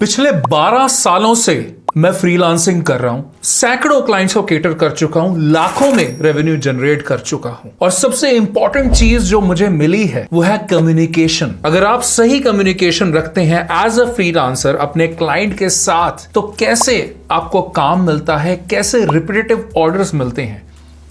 पिछले 12 सालों से मैं फ्रीलांसिंग कर रहा हूं, सैकड़ों क्लाइंट्स को कैटर कर चुका हूं, लाखों में रेवेन्यू जनरेट कर चुका हूं और सबसे इंपॉर्टेंट चीज जो मुझे मिली है वो है कम्युनिकेशन। अगर आप सही कम्युनिकेशन रखते हैं एज अ फ्रीलांसर अपने क्लाइंट के साथ, तो कैसे आपको काम मिलता है, कैसे रिपीटेटिव ऑर्डर्स मिलते हैं,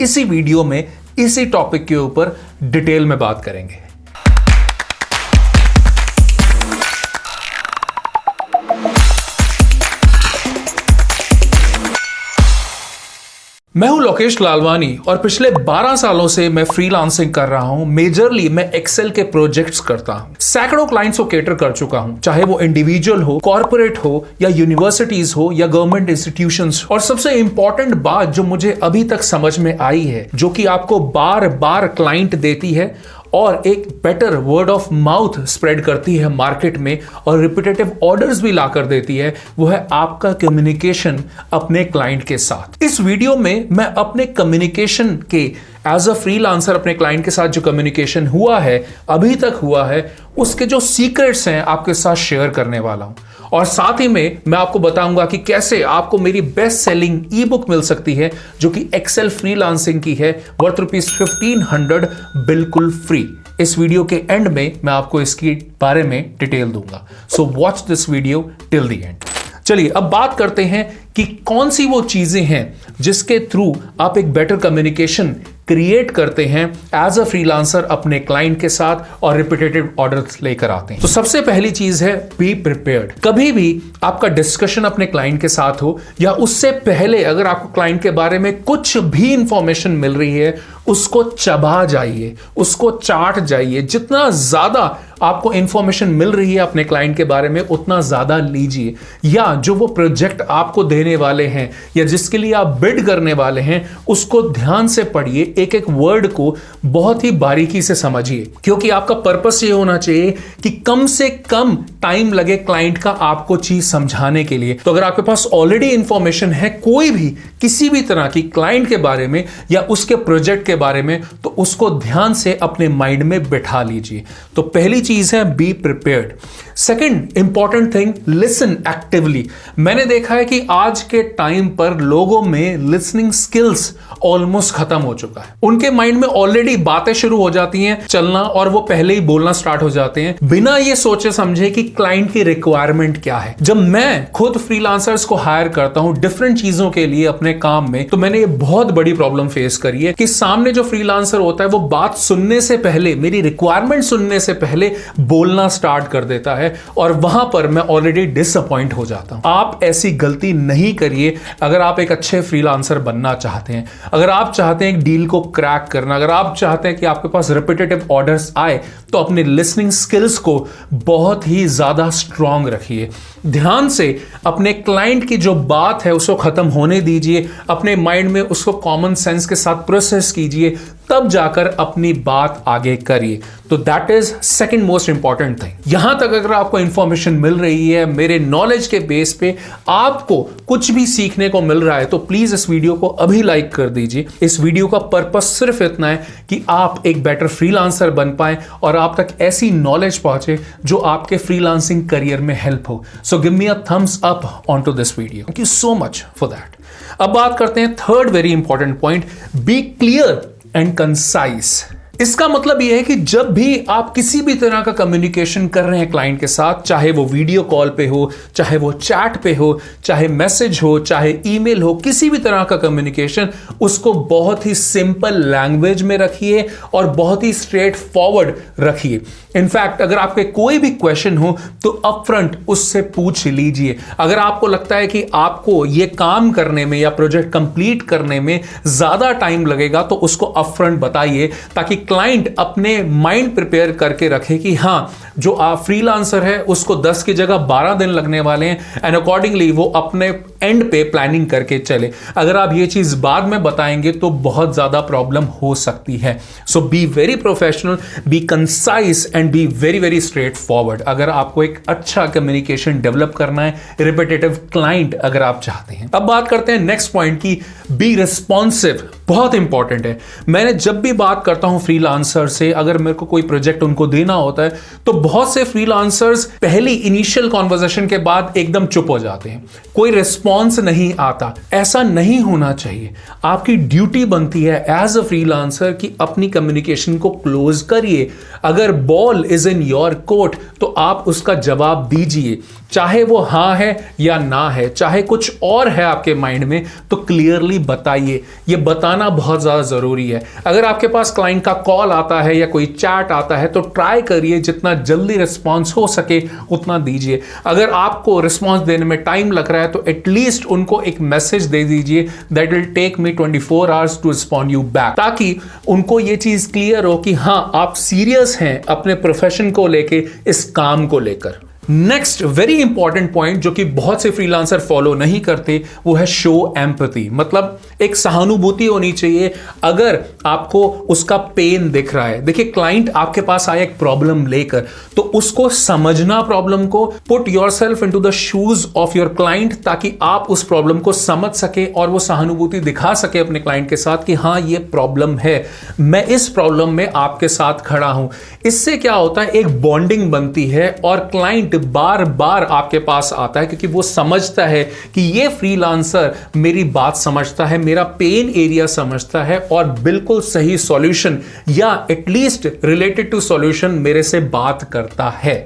इसी वीडियो में इसी टॉपिक के ऊपर डिटेल में बात करेंगे। मैं हूं लोकेश लालवानी और पिछले 12 सालों से मैं फ्रीलांसिंग कर रहा हूं। मेजरली मैं एक्सेल के प्रोजेक्ट्स करता हूं, सैकड़ों क्लाइंट्स को कैटर कर चुका हूं, चाहे वो इंडिविजुअल हो, कॉर्पोरेट हो या यूनिवर्सिटीज हो या गवर्नमेंट इंस्टीट्यूशंस। और सबसे इंपॉर्टेंट बात जो मुझे अभी तक समझ में आई है, जो कि आपको बार बार क्लाइंट देती है और एक better word of mouth spread करती है मार्केट में और रिपीटेटिव ऑर्डर्स भी लाकर देती है, वो है आपका कम्युनिकेशन अपने क्लाइंट के साथ। इस वीडियो में मैं अपने कम्युनिकेशन के एज अ फ्रीलांसर अपने क्लाइंट के साथ जो कम्युनिकेशन हुआ है, अभी तक हुआ है, उसके जो सीक्रेट्स हैं आपके साथ शेयर करने वाला हूं। और साथ ही में मैं आपको बताऊंगा कि कैसे आपको मेरी बेस्ट सेलिंग ई बुक मिल सकती है, जो कि एक्सेल फ्रीलांसिंग की है, वर्थ ₹1500 बिल्कुल फ्री। इस वीडियो के एंड में मैं आपको इसके बारे में डिटेल दूंगा, so watch this video till the end. चलिए अब बात करते हैं कि कौन सी वो चीजें हैं जिसके थ्रू आप एक बेटर कम्युनिकेशन क्रिएट करते हैं एज अ फ्रीलांसर अपने क्लाइंट के साथ और रिपीटेटिव ऑर्डर्स लेकर आते हैं। तो सबसे पहली चीज है बी प्रिपेयर्ड। कभी भी आपका डिस्कशन अपने क्लाइंट के साथ हो या उससे पहले अगर आपको क्लाइंट के बारे में कुछ भी इंफॉर्मेशन मिल रही है, उसको चबा जाइए, उसको चाट जाइए। जितना ज्यादा आपको इंफॉर्मेशन मिल रही है अपने क्लाइंट के बारे में, उतना ज्यादा लीजिए। या जो वो प्रोजेक्ट आपको देने वाले हैं या जिसके लिए आप बिड करने वाले हैं, उसको ध्यान से पढ़िए, एक एक वर्ड को बहुत ही बारीकी से समझिए, क्योंकि आपका पर्पस ये होना चाहिए कि कम से कम टाइम लगे क्लाइंट का आपको चीज समझाने के लिए। तो अगर आपके पास ऑलरेडी इंफॉर्मेशन है कोई भी किसी भी तरह की क्लाइंट के बारे में या उसके प्रोजेक्ट के बारे में, तो उसको ध्यान से अपने माइंड में बिठा लीजिए। तो पहली चीज है be prepared. Second important thing, listen actively. मैंने देखा है कि आज के टाइम पर लोगों में लिसनिंग स्किल्स ऑलमोस्ट खत्म हो चुका है। उनके माइंड में ऑलरेडी बातें शुरू हो जाती हैं चलना और वो पहले ही बोलना स्टार्ट हो जाते हैं बिना ये सोचे समझे कि क्लाइंट की रिक्वायरमेंट क्या है। जब मैं खुद फ्रीलांसर्स को हायर करता हूं डिफरेंट चीजों के लिए अपने काम में, तो मैंने ये बहुत बड़ी प्रॉब्लम फेस करी है कि सामने जो फ्रीलांसर होता है वो बात सुनने से पहले, मेरी रिक्वायरमेंट सुनने से पहले बोलना स्टार्ट कर देता है और वहां पर मैं ऑलरेडी डिसअपॉइंट हो जाता हूं। आप ऐसी गलती नहीं करिए अगर आप एक अच्छे फ्रीलांसर बनना चाहते हैं। अगर आप चाहते हैं एक डील को क्रैक करना, अगर आप चाहते हैं कि आपके पास रिपीटेटिव ऑर्डर्स आए, तो अपने लिसनिंग स्किल्स को बहुत ही ज्यादा स्ट्रांग रखिए। ध्यान से अपने क्लाइंट की जो बात है उसको खत्म होने दीजिए, अपने माइंड में उसको कॉमन सेंस के साथ प्रोसेस कीजिए, तब जाकर अपनी बात आगे करिए। तो that is second most important thing. यहां तक अगर आपको इंफॉर्मेशन मिल रही है, मेरे नॉलेज के बेस पे आपको कुछ भी सीखने को मिल रहा है, तो प्लीज इस वीडियो को अभी लाइक कर दीजिए। इस वीडियो का पर्पस सिर्फ इतना है कि आप एक बेटर फ्रीलांसर बन पाए और आप तक ऐसी नॉलेज पहुंचे जो आपके फ्रीलांसिंग करियर में हेल्प हो। So give me a thumbs up on to this video. Thank you so much for that. अब बात करते हैं third very important point, be clear and concise. इसका मतलब यह है कि जब भी आप किसी भी तरह का कम्युनिकेशन कर रहे हैं क्लाइंट के साथ, चाहे वो वीडियो कॉल पे हो, चाहे वो चैट पे हो, चाहे मैसेज हो, चाहे ईमेल हो, किसी भी तरह का कम्युनिकेशन, उसको बहुत ही सिंपल लैंग्वेज में रखिए और बहुत ही स्ट्रेट फॉरवर्ड रखिए। इनफैक्ट अगर आपके कोई भी क्वेश्चन हो तो अपफ्रंट उससे पूछ लीजिए। अगर आपको लगता है कि आपको ये काम करने में या प्रोजेक्ट कंप्लीट करने में ज्यादा टाइम लगेगा, तो उसको अपफ्रंट बताइए, ताकि क्लाइंट अपने माइंड प्रिपेयर करके रखे कि हाँ, जो आप फ्रीलांसर है उसको 10 की जगह 12 दिन लगने वाले हैं, एंड अकॉर्डिंगली वो अपने एंड पे प्लानिंग करके चले। अगर आप ये चीज बाद में बताएंगे तो बहुत ज्यादा प्रॉब्लम हो सकती है। So be very professional, be concise and be very very straightforward. अगर आपको एक अच्छा कम्युनिकेशन डेवलप करना है, रिपीटेटिव क्लाइंट अगर आप चाहते हैं। अब बात करते हैं नेक्स्ट पॉइंट की, बी रिस्पॉन्सिव। बहुत इंपॉर्टेंट है। मैंने जब भी बात करता हूं फ्रीलांसर से, अगर मेरे को कोई प्रोजेक्ट उनको देना होता है तो बहुत से फ्रीलांसर्स पहली इनिशियल कॉन्वर्सेशन के बाद एकदम चुप हो जाते हैं, कोई रिस्पॉन्स नहीं आता। ऐसा नहीं होना चाहिए। आपकी ड्यूटी बनती है एज अ फ्रीलांसर कि अपनी कम्युनिकेशन को क्लोज करिए। अगर ball is in your court तो आप उसका जवाब दीजिए, चाहे वो हाँ है या ना है, चाहे कुछ और है आपके माइंड में तो क्लियरली बताइए। ये बताना बहुत ज्यादा जरूरी है। अगर आपके पास क्लाइंट का कॉल आता है या कोई चैट आता है तो ट्राई करिए जितना जल्दी रिस्पॉन्स हो सके उतना दीजिए। अगर आपको रिस्पॉन्स देने में टाइम लग रहा है तो एटलीस्ट उनको एक मैसेज दे दीजिए that will take me 24 hours to respond you back, ताकि उनको ये चीज क्लियर हो कि हाँ आप सीरियस हैं अपने प्रोफेशन को लेके, इस काम को लेकर। नेक्स्ट वेरी इंपॉर्टेंट पॉइंट जो कि बहुत से फ्रीलांसर फॉलो नहीं करते वो है शो एम्पैथी। मतलब एक सहानुभूति होनी चाहिए। अगर आपको उसका पेन दिख रहा है, देखिए क्लाइंट आपके पास आया एक प्रॉब्लम लेकर तो उसको समझना, प्रॉब्लम को put yourself into the shoes of your client, ताकि आप उस प्रॉब्लम को समझ सके और वो सहानुभूति दिखा सके अपने क्लाइंट के साथ कि हाँ ये प्रॉब्लम है, मैं इस प्रॉब्लम में आपके साथ खड़ा हूं। इससे क्या होता है, एक बॉन्डिंग बनती है और क्लाइंट बार बार आपके पास आता है क्योंकि वो समझता है कि ये फ्रीलांसर मेरी बात समझता है, मेरा पेन एरिया समझता है और बिल्कुल सही सॉल्यूशन या एटलीस्ट रिलेटेड टू सॉल्यूशन मेरे से बात करता है।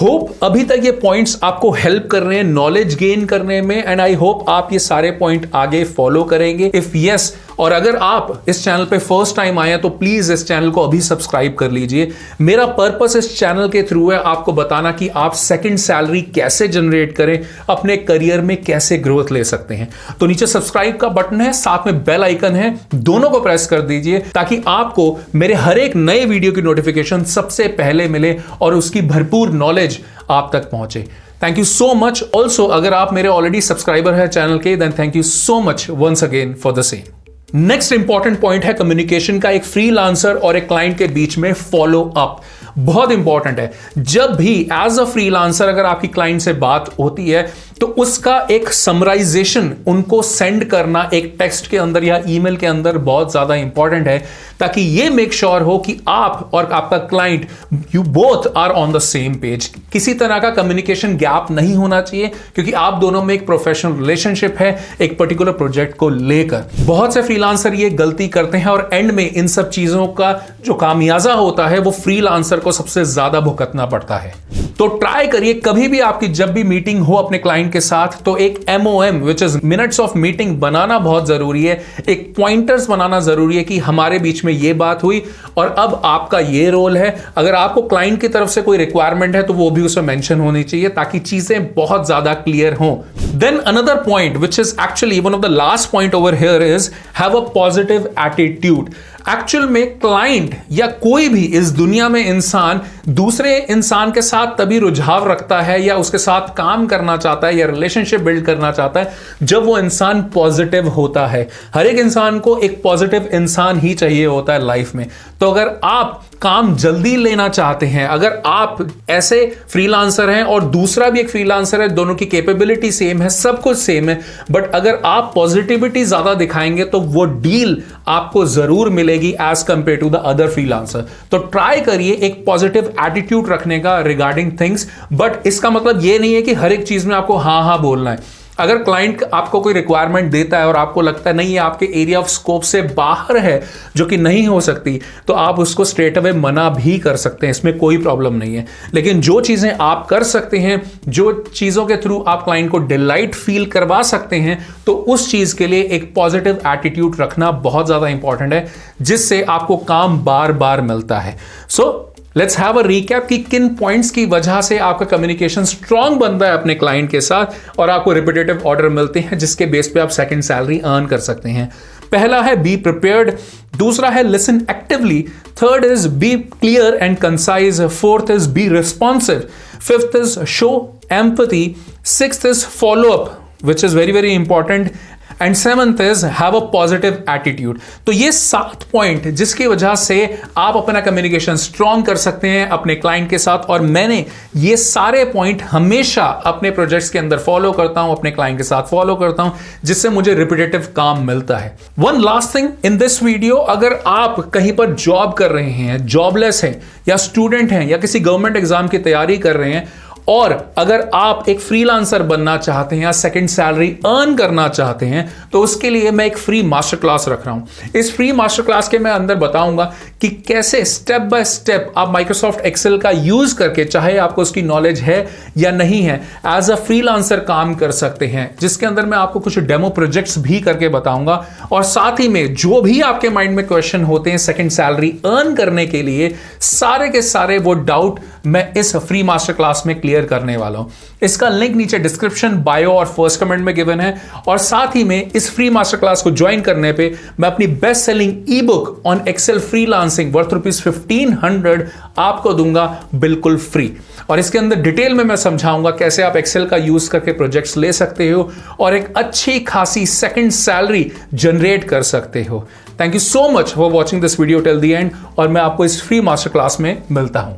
होप अभी तक ये पॉइंट्स आपको हेल्प कर रहे हैं नॉलेज गेन करने में, एंड आई होप आप ये सारे पॉइंट आगे फॉलो करेंगे। इफ यस, और अगर आप इस चैनल पे फर्स्ट टाइम आए हैं तो प्लीज इस चैनल को अभी सब्सक्राइब कर लीजिए। मेरा पर्पस इस चैनल के थ्रू है आपको बताना कि आप सेकंड सैलरी कैसे जनरेट करें, अपने करियर में कैसे ग्रोथ ले सकते हैं। तो नीचे सब्सक्राइब का बटन है, साथ में बेल आइकन है, दोनों को प्रेस कर दीजिए ताकि आपको मेरे हर एक नए वीडियो की नोटिफिकेशन सबसे पहले मिले और उसकी भरपूर नॉलेज आप तक पहुंचे। Thank you so much. Also अगर आप मेरे ऑलरेडी सब्सक्राइबर है चैनल के, then thank you so much once again for the same. Next important point है कम्युनिकेशन का एक फ्रीलांसर और एक क्लाइंट के बीच में फॉलो अप। बहुत इंपॉर्टेंट है। जब भी एज अ फ्रीलांसर अगर आपकी क्लाइंट से बात होती है तो उसका एक समराइजेशन उनको सेंड करना एक टेक्स्ट के अंदर या ईमेल के अंदर बहुत ज्यादा इंपॉर्टेंट है, ताकि ये मेक श्योर हो कि आप और आपका client you both are on the same page. किसी तरह का कम्युनिकेशन गैप नहीं होना चाहिए क्योंकि आप दोनों में एक प्रोफेशनल रिलेशनशिप है एक पर्टिकुलर प्रोजेक्ट को लेकर। बहुत से फ्रीलांसर ये गलती करते हैं और एंड में इन सब चीजों का जो खामियाजा होता है वो फ्रीलांसर को सबसे ज्यादा भुगतना पड़ता है। तो ट्राई करिए कभी भी आपकी जब भी मीटिंग हो अपने क्लाइंट के साथ तो एक MOM which is minutes of meeting बनाना बहुत जरूरी है। एक पॉइंटर्स बनाना जरूरी है कि हमारे बीच में ये बात हुई और अब आपका ये रोल है। अगर आपको क्लाइंट की तरफ से कोई रिक्वायरमेंट है तो वो भी उसमें मेंशन होनी चाहिए ताकि चीजें बहुत ज्यादा क्लियर हों। Then another point which is actually one of the last point over here is have a positive attitude. Actual में क्लाइंट या कोई भी इस दुनिया में इंसान दूसरे इंसान के साथ तभी रुझाव रखता है या उसके साथ काम करना चाहता है या रिलेशनशिप बिल्ड करना चाहता है जब वो इंसान पॉजिटिव होता है। हर एक इंसान को एक पॉजिटिव इंसान ही चाहिए होता है लाइफ में। तो अगर आप काम जल्दी लेना चाहते हैं, अगर आप ऐसे फ्रीलांसर हैं और दूसरा भी एक फ्रीलांसर है, दोनों की कैपेबिलिटी सेम है, सब कुछ सेम है, बट अगर आप पॉजिटिविटी ज्यादा दिखाएंगे तो वो डील आपको जरूर मिलेगी as compare to the other freelancer. तो ट्राई करिए एक पॉजिटिव एटीट्यूड रखने का रिगार्डिंग थिंग्स, बट इसका मतलब ये नहीं है कि हर एक चीज में आपको हाँ हाँ बोलना है। अगर क्लाइंट आपको कोई रिक्वायरमेंट देता है और आपको लगता है नहीं ये आपके एरिया ऑफ स्कोप से बाहर है जो कि नहीं हो सकती, तो आप उसको स्ट्रेट अवे मना भी कर सकते हैं, इसमें कोई प्रॉब्लम नहीं है। लेकिन जो चीजें आप कर सकते हैं, जो चीजों के थ्रू आप क्लाइंट को डिलाइट फील करवा सकते हैं, तो उस चीज के लिए एक पॉजिटिव एटीट्यूड रखना बहुत ज्यादा इंपॉर्टेंट है जिससे आपको काम बार बार मिलता है। So let's have a recap कि किन पॉइंट्स की वजह से आपका कम्युनिकेशन स्ट्रांग बनता है अपने क्लाइंट के साथ और आपको रिपीटेटिव ऑर्डर मिलते हैं जिसके बेस पे आप सेकंड सैलरी अर्न कर सकते हैं। पहला है बी प्रिपेयर्ड, दूसरा है listen actively, third is be clear and concise, fourth is be responsive, fifth is show empathy, sixth is follow up which is very very important, and 7th is have a positive attitude. तो ये 7 point जिसकी वजह से आप अपना communication strong कर सकते हैं अपने क्लाइंट के साथ, और मैंने ये सारे पॉइंट हमेशा अपने प्रोजेक्ट्स के अंदर फॉलो करता हूं, अपने क्लाइंट के साथ फॉलो करता हूं, जिससे मुझे रिपीटेटिव काम मिलता है। One last thing in this video, अगर आप कहीं पर जॉब कर रहे हैं, जॉबलेस हैं या स्टूडेंट हैं या किसी गवर्नमेंट एग्जाम की तैयारी कर रहे हैं, और अगर आप एक फ्रीलांसर बनना चाहते हैं या सेकंड सैलरी अर्न करना चाहते हैं, तो उसके लिए मैं एक फ्री मास्टर क्लास रख रहा हूं। इस फ्री मास्टर क्लास के मैं अंदर बताऊंगा कि कैसे स्टेप बाय स्टेप आप माइक्रोसॉफ्ट एक्सेल का यूज करके, चाहे आपको उसकी नॉलेज है या नहीं है, एज अ फ्रीलांसर काम कर सकते हैं, जिसके अंदर मैं आपको कुछ डेमो प्रोजेक्ट्स भी करके बताऊंगा। और साथ ही में जो भी आपके माइंड में क्वेश्चन होते हैं सेकंड सैलरी अर्न करने के लिए, सारे के सारे वो डाउट मैं इस फ्री मास्टर क्लास में क्लियर करने वाला हूं। इसका लिंक नीचे डिस्क्रिप्शन, बायो और फर्स्ट कमेंट में गिवन है। और साथ ही में इस फ्री मास्टर क्लास को ज्वाइन करने पे मैं अपनी best selling ebook on Excel freelancing worth ₹1500 आपको दूंगा बिल्कुल फ्री। और इसके अंदर डिटेल में मैं समझाऊंगा कैसे आप एक्सेल का यूज करके प्रोजेक्ट्स ले सकते हो और एक अच्छी खासी सेकंड सैलरी जनरेट कर सकते हो। Thank you so much for watching this video till the end, और मैं आपको इस फ्री मास्टर क्लास में मिलता हूं।